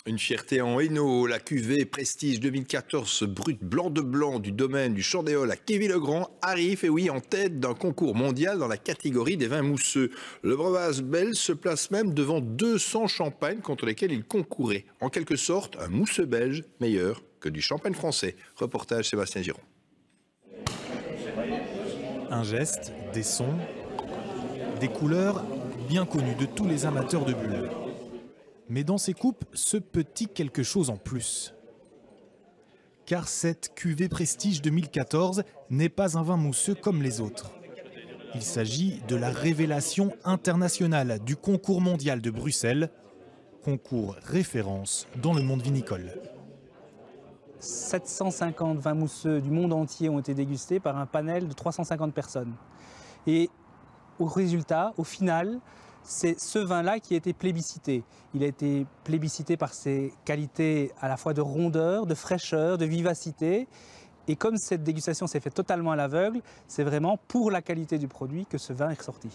Une fierté en Hainaut, la cuvée Prestige 2014 brut blanc de blanc du domaine du Chandéol à Quéville-le-Grand arrive, et oui, en tête d'un concours mondial dans la catégorie des vins mousseux. Le breuvage belge se place même devant 200 champagnes contre lesquels il concourait. En quelque sorte, un mousseux belge meilleur que du champagne français. Reportage Sébastien Giron. Un geste, des sons, des couleurs bien connues de tous les amateurs de bulles. Mais dans ces coupes, ce petit quelque chose en plus. Car cette cuvée Prestige 2014 n'est pas un vin mousseux comme les autres. Il s'agit de la révélation internationale du concours mondial de Bruxelles, concours référence dans le monde vinicole. 750 vins mousseux du monde entier ont été dégustés par un panel de 350 personnes. Et au résultat, au final, c'est ce vin-là qui a été plébiscité. Il a été plébiscité par ses qualités à la fois de rondeur, de fraîcheur, de vivacité. Et comme cette dégustation s'est faite totalement à l'aveugle, c'est vraiment pour la qualité du produit que ce vin est ressorti.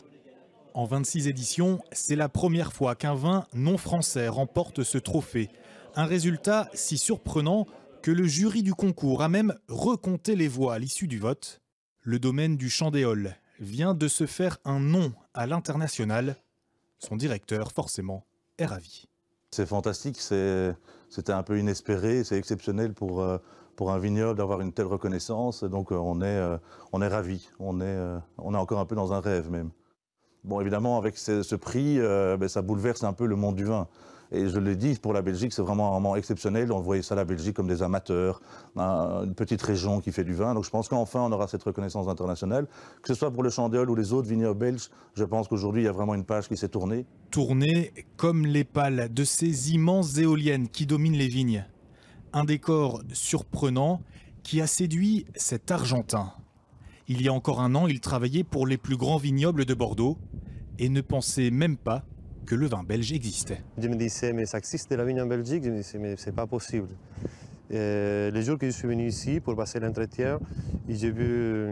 En 26 éditions, c'est la première fois qu'un vin non français remporte ce trophée. Un résultat si surprenant que le jury du concours a même recompté les voix à l'issue du vote. Le domaine du Chandéol vient de se faire un nom à l'international. Son directeur, forcément, est ravi. C'est fantastique, c'était un peu inespéré, c'est exceptionnel pour un vignoble d'avoir une telle reconnaissance. Donc on est ravis, on est encore un peu dans un rêve même. Bon, évidemment, avec ce prix, ça bouleverse un peu le monde du vin. Et je l'ai dit, pour la Belgique, c'est vraiment un moment exceptionnel. On voyait ça, la Belgique, comme des amateurs, une petite région qui fait du vin. Donc je pense qu'enfin, on aura cette reconnaissance internationale. Que ce soit pour le Chandéol ou les autres vignobles belges, je pense qu'aujourd'hui, il y a vraiment une page qui s'est tournée. Tournée comme les pales de ces immenses éoliennes qui dominent les vignes. Un décor surprenant qui a séduit cet Argentin. Il y a encore un an, il travaillait pour les plus grands vignobles de Bordeaux et ne pensait même pas que le vin belge existait. Je me disais, mais ça existe de la vigne en Belgique? Je me disais, mais c'est pas possible. Le jour que je suis venu ici pour passer l'entretien, j'ai vu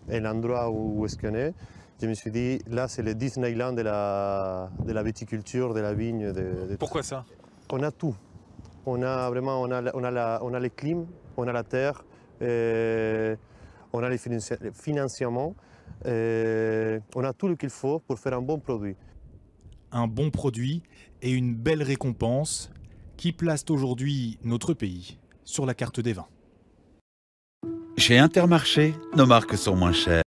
l'endroit où est-ce qu'on est. Je me suis dit, là c'est le Disneyland de la viticulture, de la vigne. Pourquoi ça? On a tout. On a vraiment, on a les clims, on a la terre, on a les financements, on a tout ce qu'il faut pour faire un bon produit. Un bon produit et une belle récompense qui placent aujourd'hui notre pays sur la carte des vins. Chez Intermarché, nos marques sont moins chères.